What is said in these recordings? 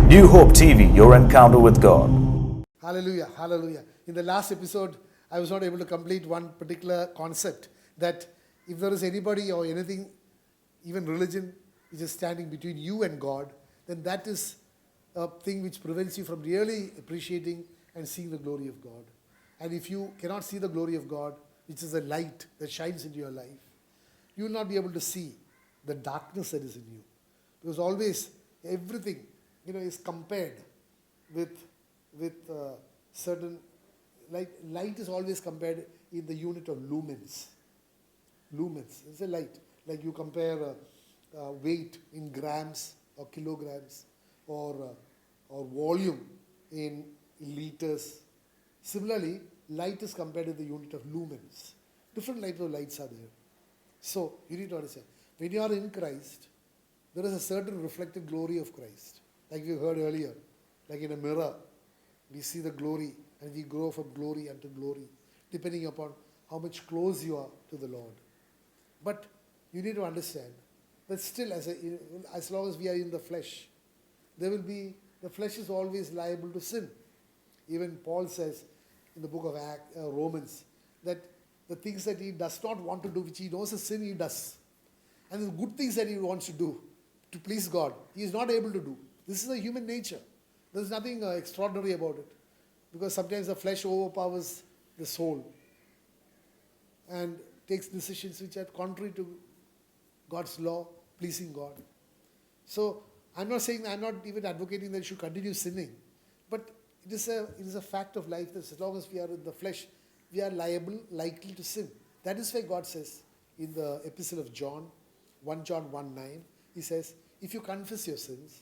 New Hope TV, your encounter with God. Hallelujah, hallelujah. In the last episode, I was not able to complete one particular concept that if there is anybody or anything, even religion, which is standing between you and God, then that is a thing which prevents you from really appreciating and seeing the glory of God. And if you cannot see the glory of God, which is a light that shines into your life, you will not be able to see the darkness that is in you. Because always everything, is compared with certain, like light is always compared in the unit of lumens. Lumens, it's a light. Like you compare weight in grams or kilograms or volume in liters. Similarly, light is compared to the unit of lumens. Different types of lights are there. So you need to understand, when you are in Christ, there is a certain reflected glory of Christ. Like we heard earlier, like in a mirror, we see the glory and we grow from glory unto glory, depending upon how much close you are to the Lord. But you need to understand that still, as long as we are in the flesh, the flesh is always liable to sin. Even Paul says in the book of Romans that the things that he does not want to do, which he knows is sin, he does. And the good things that he wants to do to please God, he is not able to do. This is a human nature. There is nothing extraordinary about it. Because sometimes the flesh overpowers the soul and takes decisions which are contrary to God's law, pleasing God. So I'm not even advocating that you should continue sinning. But it is a fact of life that as long as we are in the flesh, we are likely to sin. That is why God says in the epistle of John, 1 John 1:9, he says, if you confess your sins,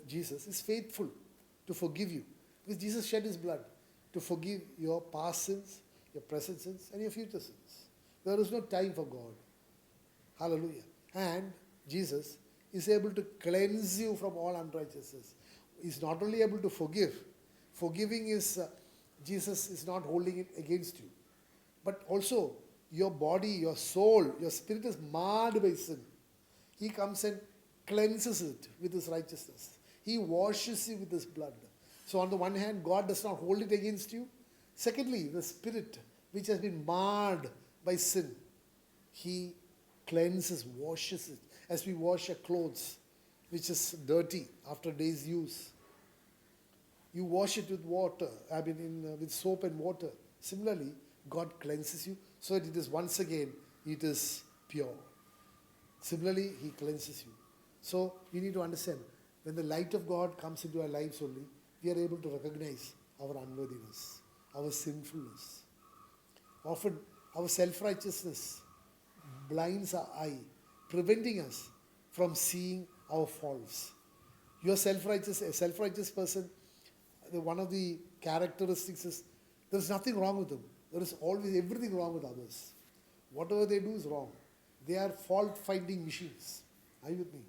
Jesus, is faithful to forgive you. Because Jesus shed his blood to forgive your past sins, your present sins, and your future sins. There is no time for God. Hallelujah. And Jesus is able to cleanse you from all unrighteousness. He's not only able to forgive. Forgiving is, Jesus is not holding it against you. But also, your body, your soul, your spirit is marred by sin. He comes and cleanses it with his righteousness. He washes you with his blood. So on the one hand, God does not hold it against you. Secondly, the spirit which has been marred by sin, he cleanses, washes it. As we wash our clothes, which is dirty after a day's use. You wash it with water, with soap and water. Similarly, God cleanses you so that it is once again, it is pure. Similarly, he cleanses you. So you need to understand, when the light of God comes into our lives only, we are able to recognize our unworthiness, our sinfulness. Often, our self-righteousness blinds our eye, preventing us from seeing our faults. A self-righteous person, one of the characteristics is, there is nothing wrong with them. There is always everything wrong with others. Whatever they do is wrong. They are fault-finding machines. Are you with me?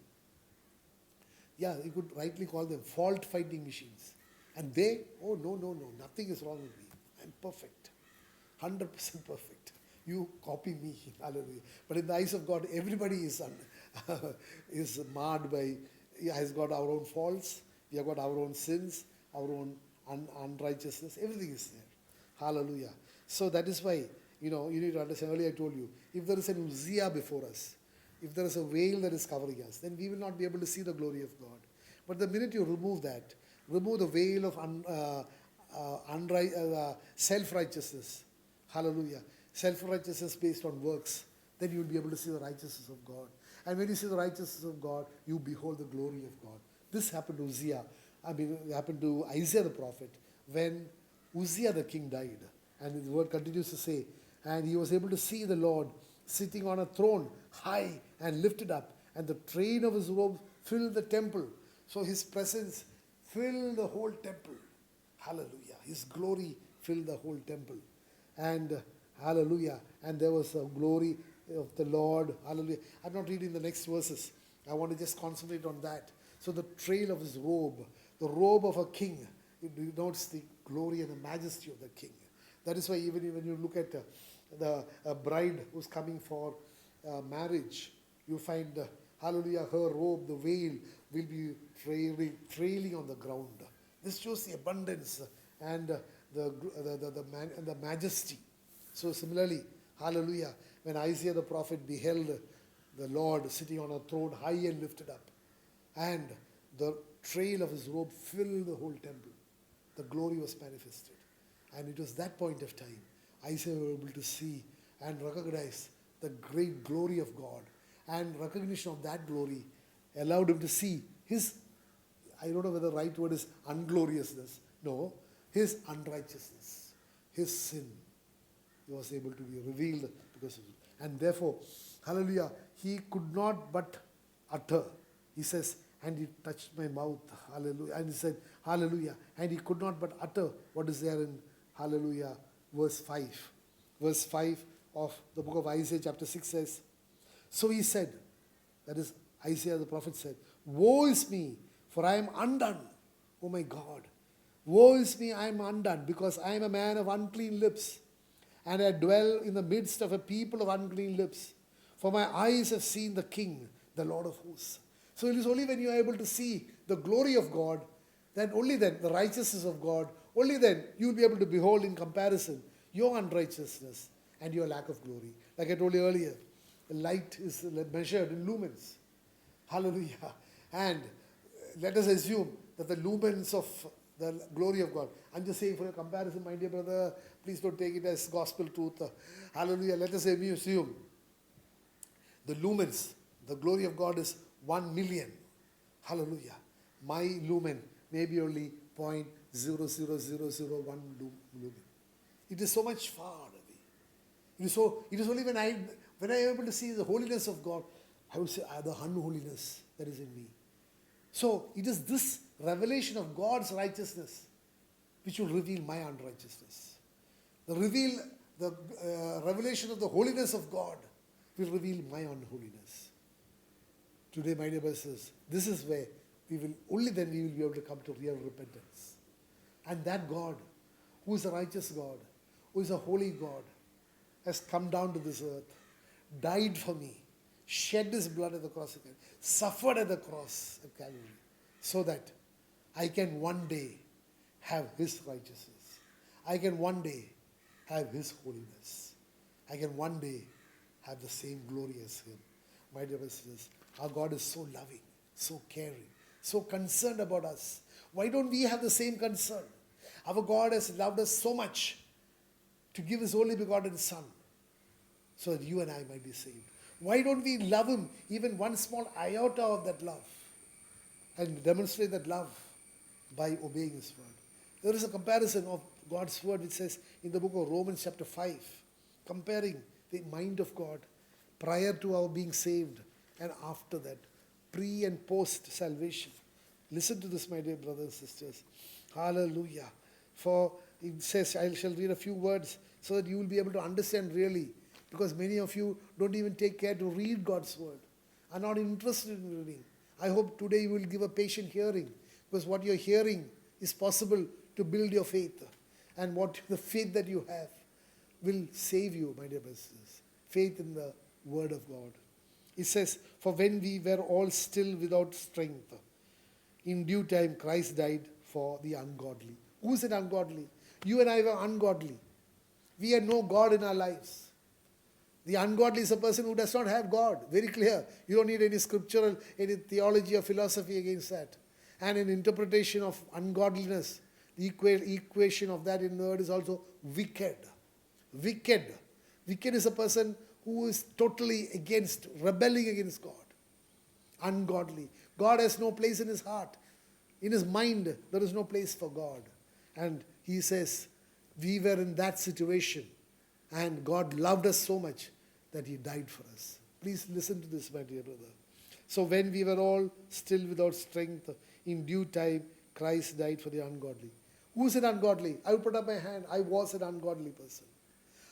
Yeah, you could rightly call them fault-finding machines. And they, oh no, nothing is wrong with me. I'm perfect. 100% perfect. You copy me, hallelujah. But in the eyes of God, everybody is marred by, has got our own faults, we have got our own sins, our own unrighteousness, everything is there. Hallelujah. So that is why, you need to understand, earlier I told you, if there is an Uzziah before us, if there is a veil that is covering us, then we will not be able to see the glory of God. But the minute you remove that, remove the veil of self-righteousness, hallelujah, self-righteousness based on works, then you will be able to see the righteousness of God. And when you see the righteousness of God, you behold the glory of God. This happened to Uzziah. It happened to Isaiah the prophet when Uzziah the king died. And the word continues to say, and he was able to see the Lord sitting on a throne, high and lifted up, and the train of his robe filled the temple. So his presence filled the whole temple. Hallelujah. His glory filled the whole temple. And hallelujah. And there was a glory of the Lord. Hallelujah. I'm not reading the next verses. I want to just concentrate on that. So the trail of his robe, the robe of a king, it denotes the glory and the majesty of the king. That is why even when you look at the bride who's coming for marriage, you find, hallelujah, her robe, the veil will be trailing on the ground. This shows the abundance and the majesty. So similarly, hallelujah, when Isaiah the prophet beheld the Lord sitting on a throne high and lifted up, and the trail of his robe filled the whole temple, the glory was manifested. And it was that point of time Isaiah was able to see and recognize the great glory of God. And recognition of that glory allowed him to see his, I don't know whether the right word is ungloriousness. No, his unrighteousness, his sin was able to be revealed because of it. And therefore, hallelujah, he could not but utter. He says, and he touched my mouth, hallelujah. And he said, hallelujah. And he could not but utter what is there in, hallelujah, verse 5. Verse 5 of the book of Isaiah chapter 6 says, so he said, that is Isaiah the prophet said, woe is me, for I am undone. Oh my God. Woe is me, I am undone, because I am a man of unclean lips, and I dwell in the midst of a people of unclean lips. For my eyes have seen the King, the Lord of hosts. So it is only when you are able to see the glory of God, then only then the righteousness of God, only then you will be able to behold in comparison your unrighteousness and your lack of glory. Like I told you earlier, the light is measured in lumens. Hallelujah. And let us assume that the lumens of the glory of God. I'm just saying for a comparison, my dear brother, please don't take it as gospel truth. Hallelujah. Let us assume the lumens, the glory of God is 1 million. Hallelujah. My lumen may be only 0.00001 lumen. It is so much far away. It is only when I am able to see the holiness of God, I would say the unholiness that is in me. So it is this revelation of God's righteousness which will reveal my unrighteousness. The revelation of the holiness of God will reveal my unholiness. Today, my dear brothers, this is where only then we will be able to come to real repentance. And that God, who is a righteous God, who is a holy God, has come down to this earth, died for me, shed his blood at the cross again, suffered at the cross of Calvary, so that I can one day have his righteousness. I can one day have his holiness. I can one day have the same glory as him. My dear brothers, our God is so loving, so caring, so concerned about us. Why don't we have the same concern? Our God has loved us so much to give his only begotten Son so that you and I might be saved. Why don't we love him even one small iota of that love and demonstrate that love by obeying his word? There is a comparison of God's word which says in the book of Romans chapter 5, comparing the mind of God prior to our being saved and after that, pre and post salvation. Listen to this, my dear brothers and sisters. Hallelujah. For it says, I shall read a few words so that you will be able to understand really, because many of you don't even take care to read God's word, are not interested in reading. I hope today you will give a patient hearing, because what you're hearing is possible to build your faith. And what the faith that you have will save you, my dear brothers. Faith in the word of God. It says, for when we were all still without strength, in due time Christ died for the ungodly. Who is it ungodly? You and I were ungodly. We had no God in our lives. The ungodly is a person who does not have God. Very clear. You don't need any scriptural, any theology or philosophy against that. And an interpretation of ungodliness, the equation of that in the word is also wicked. Wicked. Wicked is a person who is totally rebelling against God. Ungodly. God has no place in his heart. In his mind, there is no place for God. And he says, we were in that situation. And God loved us so much that he died for us. Please listen to this, my dear brother. So when we were all still without strength, in due time, Christ died for the ungodly. Who is it ungodly? I will put up my hand. I was an ungodly person.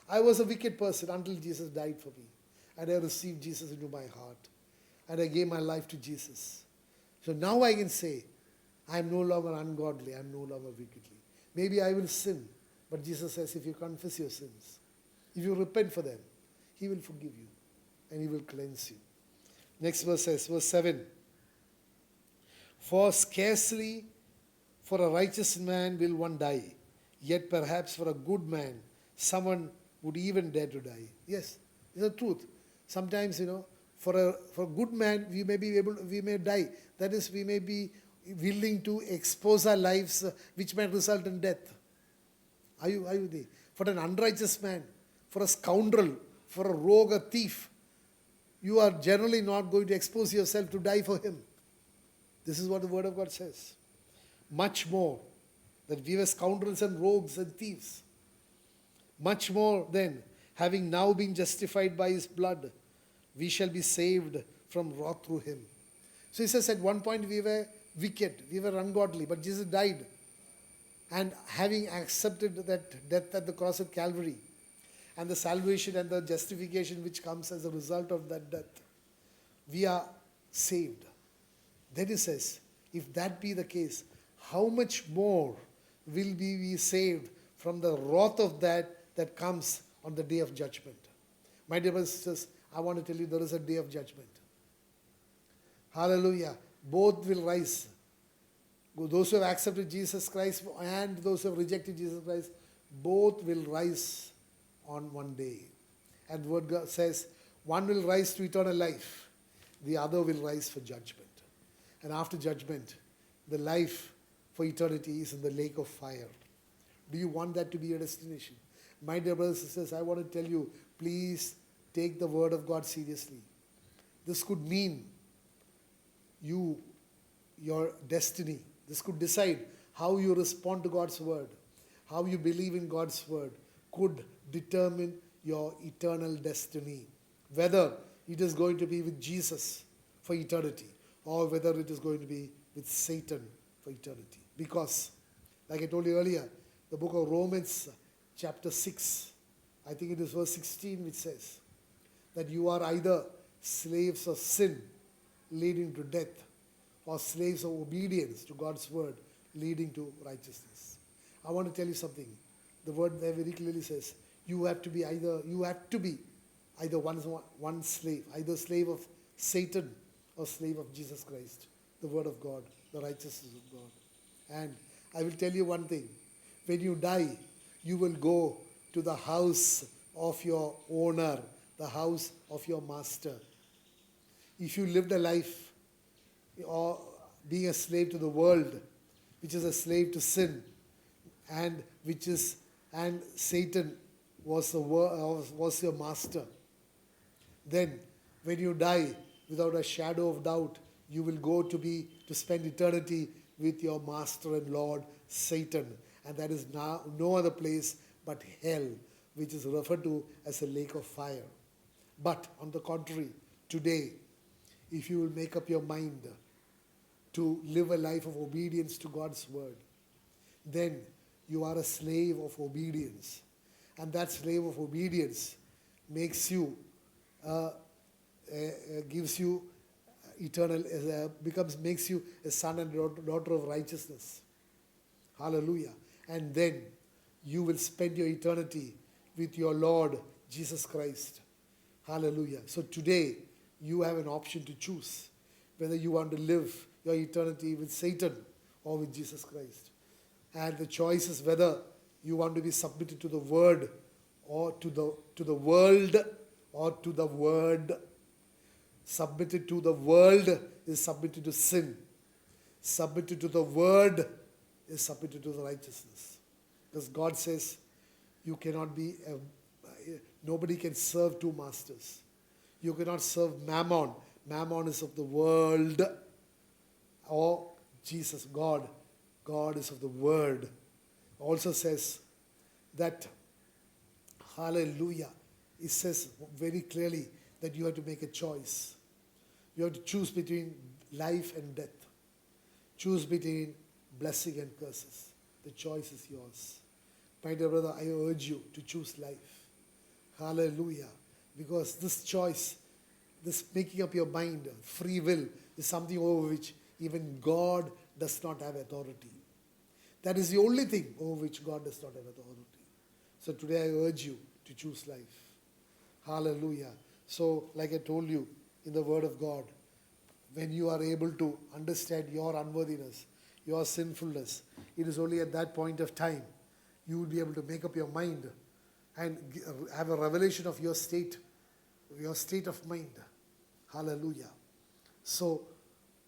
I was a wicked person until Jesus died for me. And I received Jesus into my heart. And I gave my life to Jesus. So now I can say, I am no longer ungodly. I am no longer wickedly. Maybe I will sin. But Jesus says, if you confess your sins, if you repent for them, he will forgive you. And he will cleanse you. Next verse says, verse 7. For scarcely for a righteous man will one die, yet perhaps for a good man, someone would even dare to die. Yes, it's the truth. Sometimes, for a good man, we may die. That is, we may be willing to expose our lives, which may result in death. Are you there? For an unrighteous man, for a scoundrel, for a rogue, a thief, you are generally not going to expose yourself to die for him. This is what the Word of God says. Much more, that we were scoundrels and rogues and thieves. Much more then, having now been justified by His blood, we shall be saved from wrath through Him. So He says at one point we were wicked, we were ungodly, but Jesus died. And having accepted that death at the cross of Calvary, and the salvation and the justification which comes as a result of that death, we are saved. Then He says, if that be the case, how much more will we be saved from the wrath of that comes on the day of judgment? My dear brothers and sisters, I want to tell you there is a day of judgment. Hallelujah. Both will rise. Those who have accepted Jesus Christ and those who have rejected Jesus Christ, both will rise on one day. And the Word God says, one will rise to eternal life, the other will rise for judgment. And after judgment, the life for eternity is in the lake of fire. Do you want that to be your destination? My dear brothers and sisters, I want to tell you, please take the Word of God seriously. This could mean your destiny. This could decide how you respond to God's Word, how you believe in God's Word, could determine your eternal destiny. Whether it is going to be with Jesus for eternity, or whether it is going to be with Satan for eternity. Because, like I told you earlier, the book of Romans chapter 6, I think it is verse 16, which says that you are either slaves of sin leading to death, or slaves of obedience to God's word leading to righteousness. I want to tell you something. The word there very clearly says you have to be either one slave, either slave of Satan or slave of Jesus Christ, the word of God, the righteousness of God. And I will tell you one thing. When you die, you will go to the house of your owner, the house of your master. If you lived a life or being a slave to the world, which is a slave to sin, and Satan was your master, then when you die, without a shadow of doubt, you will go to spend eternity with your master and Lord, Satan. And that is no other place but hell, which is referred to as a lake of fire. But on the contrary, today, if you will make up your mind to live a life of obedience to God's word, then you are a slave of obedience. And that slave of obedience makes you, gives you eternal, makes you a son and daughter of righteousness. Hallelujah. And then you will spend your eternity with your Lord Jesus Christ. Hallelujah. So today, you have an option to choose whether you want to live your eternity with Satan or with Jesus Christ. And the choice is whether you want to be submitted to the word or to the world or to the word. Submitted to the world is submitted to sin. Submitted to the word is submitted to the righteousness. Because God says you cannot be, nobody can serve two masters. You cannot serve Mammon. Mammon is of the world. Or Jesus, God. God is of the word. Also says that, hallelujah, it says very clearly that you have to make a choice. You have to choose between life and death. Choose between blessing and curses. The choice is yours. My dear brother, I urge you to choose life. Hallelujah. Because this choice, this making up your mind, free will, is something over which even God does not have authority. That is the only thing over which God does not have authority. So today I urge you to choose life. Hallelujah. So like I told you in the Word of God, when you are able to understand your unworthiness, your sinfulness, it is only at that point of time you will be able to make up your mind and have a revelation of your state of mind. Hallelujah. So,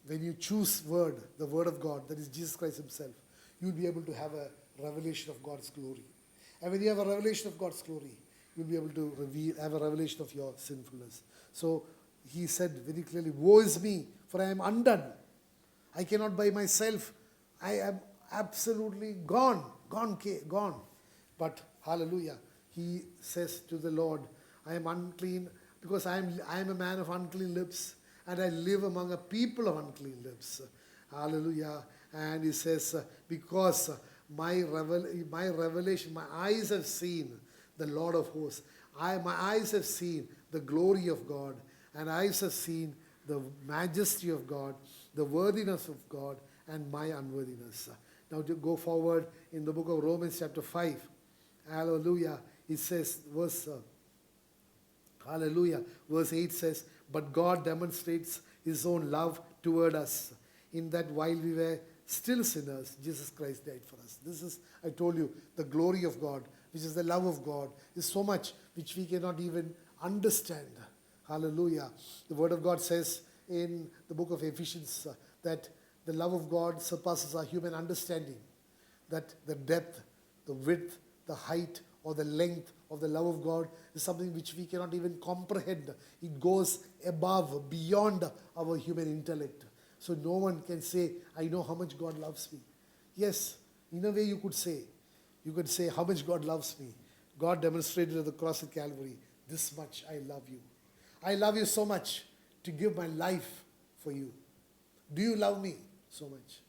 when you choose the word of God, that is Jesus Christ himself, you'll be able to have a revelation of God's glory. And when you have a revelation of God's glory, you'll be able to have a revelation of your sinfulness. So, he said very clearly, woe is me, for I am undone. I cannot by myself. I am absolutely gone. But, hallelujah, he says to the Lord, I am unclean because I am a man of unclean lips, and I live among a people of unclean lips. Hallelujah. And he says, because my revelation, my eyes have seen the Lord of hosts. My eyes have seen the glory of God, and eyes have seen the majesty of God, the worthiness of God, and my unworthiness. Now to go forward in the book of Romans chapter 5. Hallelujah. It says, verse 8 says, but God demonstrates his own love toward us, in that while we were still sinners, Jesus Christ died for us. This is, I told you, the glory of God, which is the love of God, is so much which we cannot even understand. Hallelujah. The word of God says in the book of Ephesians that the love of God surpasses our human understanding, that the depth, the width, the height, or the length of the love of God is something which we cannot even comprehend. It goes above, beyond our human intellect. So no one can say, I know how much God loves me. Yes, in a way you could say how much God loves me. God demonstrated at the cross of Calvary, this much I love you. I love you so much to give my life for you. Do you love me so much?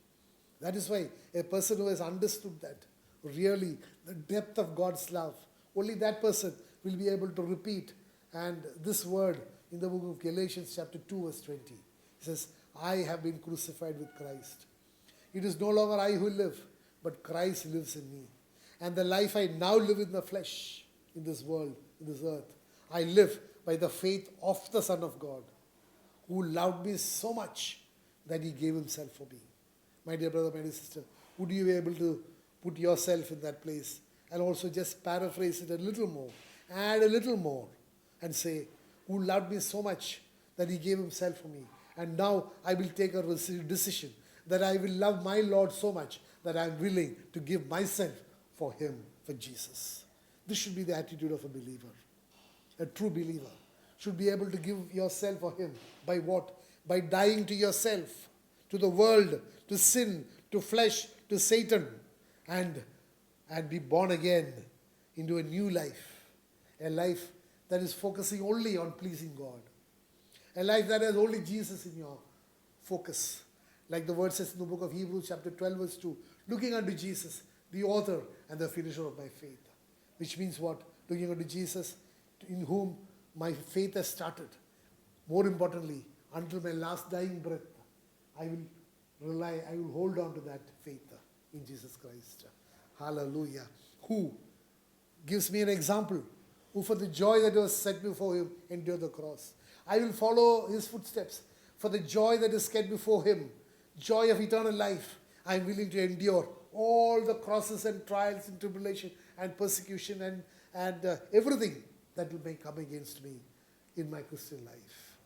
That is why a person who has understood that, really, the depth of God's love, only that person will be able to repeat. And this word in the book of Galatians chapter 2 verse 20, it says, I have been crucified with Christ. It is no longer I who live, but Christ lives in me. And the life I now live in the flesh, in this world, in this earth, I live by the faith of the Son of God, who loved me so much that he gave himself for me. My dear brother, my dear sister, would you be able to put yourself in that place and also just paraphrase it a little more, add a little more, and say, who loved me so much that he gave himself for me. And now I will take a decision that I will love my Lord so much that I am willing to give myself for him, for Jesus. This should be the attitude of a believer. A true believer should be able to give yourself for him. By what? By dying to yourself, to the world, to sin, to flesh, to Satan, and be born again into a new life. A life that is focusing only on pleasing God. A life that has only Jesus in your focus. Like the word says in the book of Hebrews chapter 12 verse 2, looking unto Jesus, the author and the finisher of my faith. Which means what? Looking unto Jesus, in whom my faith has started. More importantly, until my last dying breath, I will hold on to that faith in Jesus Christ. Hallelujah. Who gives me an example, who for the joy that was set before him endured the cross. I will follow his footsteps. For the joy that is set before him, joy of eternal life, I am willing to endure all the crosses and trials and tribulation and persecution and everything that may come against me in my Christian life.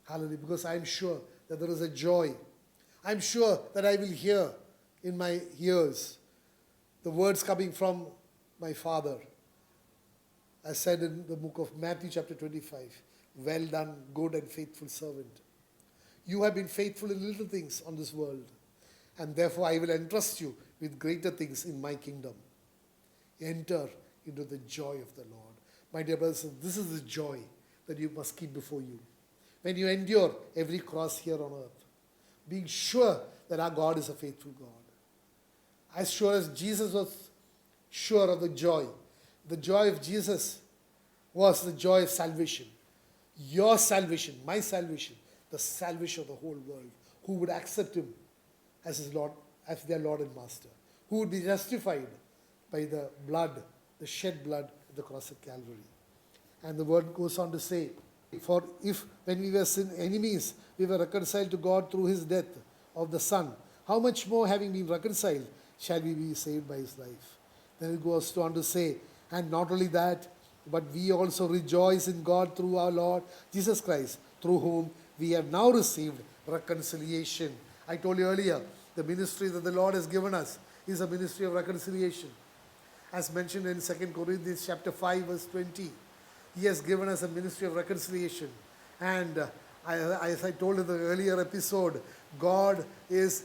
Hallelujah. Because I am sure that there is a joy. I am sure that I will hear in my ears the words coming from my Father. As said in the book of Matthew chapter 25, well done, good and faithful servant. You have been faithful in little things on this world, and therefore I will entrust you with greater things in my kingdom. Enter into the joy of the Lord. My dear brothers, this is the joy that you must keep before you. When you endure every cross here on earth, being sure that our God is a faithful God. As sure as Jesus was sure of the joy of Jesus was the joy of salvation. Your salvation, my salvation, the salvation of the whole world, who would accept him as his Lord, as their Lord and Master, who would be justified by the shed blood at the cross of Calvary. And the word goes on to say For if, when we were sin enemies, we were reconciled to God through his death of the Son, how much more, having been reconciled, shall we be saved by his life? Then it goes on to say, and not only that, but we also rejoice in God through our Lord Jesus Christ, through whom we have now received reconciliation. I told you earlier, the ministry that the Lord has given us is a ministry of reconciliation. As mentioned in 2 Corinthians chapter 5, verse 20. He has given us a ministry of reconciliation. And as I told in the earlier episode, God is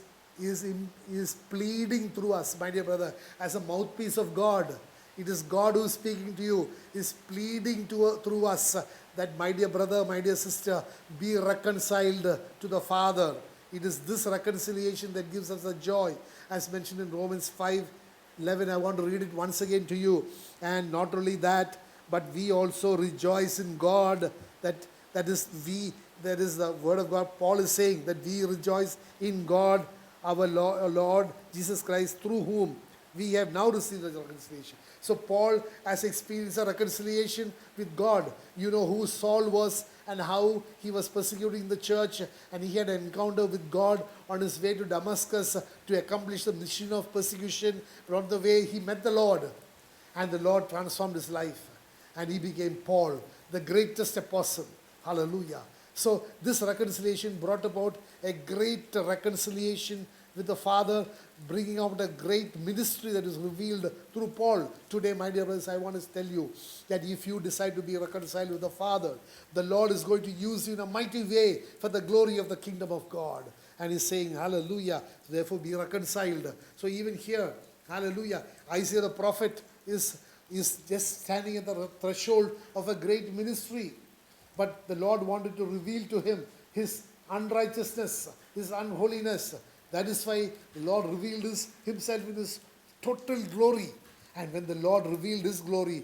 pleading through us, my dear brother, as a mouthpiece of God. It is God who is speaking to you, is pleading through us that, my dear brother, my dear sister, be reconciled to the Father. It is this reconciliation that gives us a joy. As mentioned in Romans 5:11, I want to read it once again to you. And not only that, but we also rejoice in God. That is the word of God. Paul is saying that we rejoice in God, our Lord Jesus Christ, through whom we have now received the reconciliation. So Paul has experienced a reconciliation with God. You know who Saul was and how he was persecuting the church, and he had an encounter with God on his way to Damascus to accomplish the mission of persecution. But on the way he met the Lord, and the Lord transformed his life, and he became Paul, the greatest apostle. Hallelujah. So this reconciliation brought about a great reconciliation with the Father, bringing out a great ministry that is revealed through Paul. Today, my dear brothers, I want to tell you that if you decide to be reconciled with the Father, the Lord is going to use you in a mighty way for the glory of the kingdom of God. And he's saying, hallelujah, therefore be reconciled. So even here, hallelujah, Isaiah the prophet is just standing at the threshold of a great ministry. But the Lord wanted to reveal to him his unrighteousness, his unholiness. That is why the Lord revealed himself in his total glory. And when the Lord revealed his glory,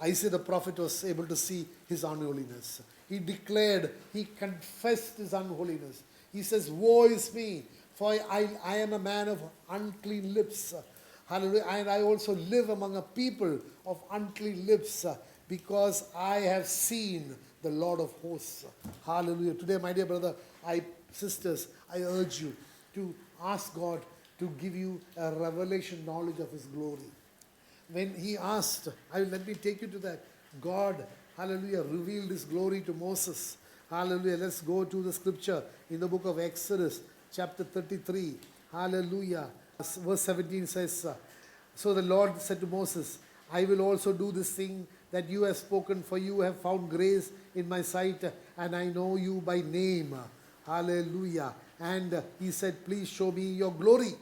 Isaiah the prophet was able to see his unholiness. He declared, he confessed his unholiness. He says, woe is me, for I am a man of unclean lips. Hallelujah. And I also live among a people of unclean lips, because I have seen the Lord of hosts. Hallelujah. Today, my dear brother, sisters, I urge you to ask God to give you a revelation knowledge of his glory. When he asked, let me take you to that. God, hallelujah, revealed his glory to Moses. Hallelujah. Let's go to the scripture in the book of Exodus, chapter 33. Hallelujah. Verse 17 says, so the Lord said to Moses, I will also do this thing that you have spoken, for you have found grace in my sight, and I know you by name. Hallelujah. And he said, please show me your glory.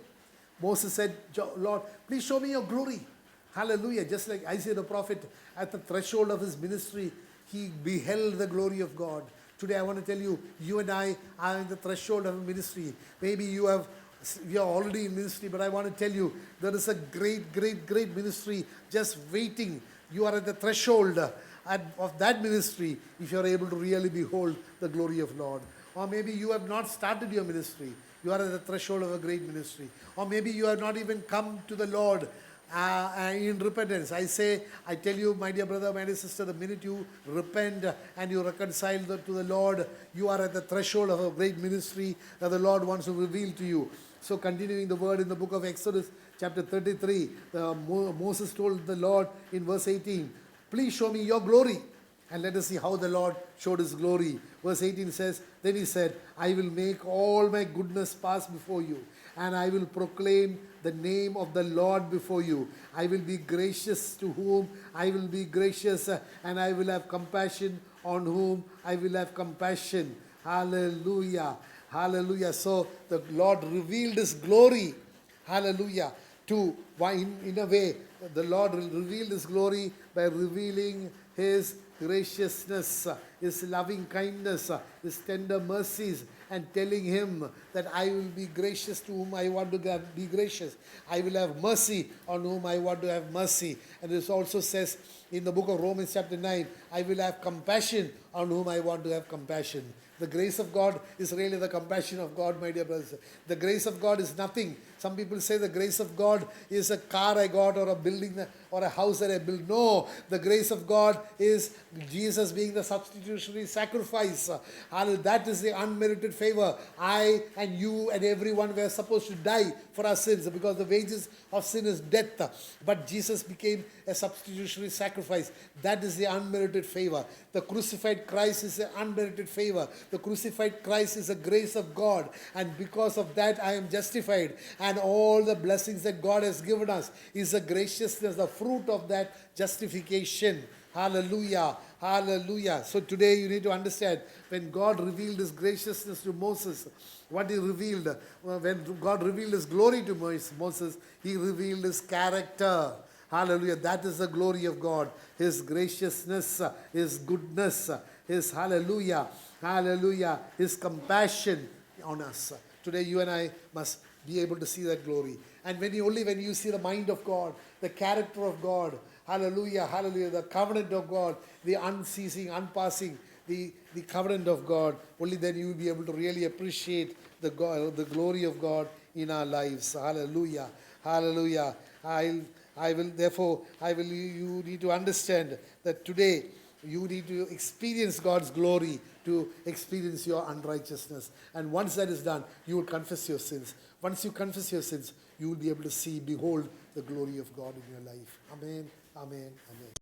Moses said, Lord, please show me your glory. Hallelujah. Just like Isaiah the prophet, at the threshold of his ministry, he beheld the glory of God. Today I want to tell you, you and I are in the threshold of a ministry. Maybe you are already in ministry, but I want to tell you, there is a great, great, great ministry just waiting. You are at the threshold of that ministry if you are able to really behold the glory of Lord. Or maybe you have not started your ministry. You are at the threshold of a great ministry. Or maybe you have not even come to the Lord in repentance. I tell you, my dear brother, my dear sister, the minute you repent and you reconcile to the Lord, you are at the threshold of a great ministry that the Lord wants to reveal to you. So continuing the word in the book of Exodus, chapter 33, Moses told the Lord in verse 18, please show me your glory. And let us see how the Lord showed his glory. Verse 18 says, then he said, I will make all my goodness pass before you, and I will proclaim the name of the Lord before you. I will be gracious to whom I will be gracious, and I will have compassion on whom I will have compassion. Hallelujah. Hallelujah. So the Lord revealed his glory. Hallelujah. In a way, the Lord revealed his glory by revealing his graciousness, his loving kindness, his tender mercies, and telling him that I will be gracious to whom I want to be gracious. I will have mercy on whom I want to have mercy. And this also says in the book of Romans chapter 9, I will have compassion on whom I want to have compassion. The grace of God is really the compassion of God, my dear brothers. The grace of God is nothing Some people say the grace of God is a car I got or a building or a house that I built. No, the grace of God is Jesus being the substitutionary sacrifice. Hallelujah. That is the unmerited favor. I and you and everyone were supposed to die for our sins because the wages of sin is death. But Jesus became a substitutionary sacrifice. That is the unmerited favor. The crucified Christ is the unmerited favor. The crucified Christ is the grace of God. And because of that, I am justified. And all the blessings that God has given us is the graciousness, the fruit of that justification. Hallelujah. Hallelujah. So today you need to understand, when God revealed his graciousness to Moses, what he revealed, when God revealed his glory to Moses, he revealed his character. Hallelujah. That is the glory of God. His graciousness, his goodness, his hallelujah, hallelujah, his compassion on us. Today you and I must be able to see that glory. And only when you see the mind of God, the character of God, hallelujah, hallelujah, the covenant of God, the unceasing, unpassing, the covenant of God, only then you will be able to really appreciate the glory of God in our lives. Hallelujah, hallelujah. You need to understand that today you need to experience God's glory to experience your unrighteousness. And once that is done, you will confess your sins. Once you confess your sins, you will be able to behold the glory of God in your life. Amen, amen, amen.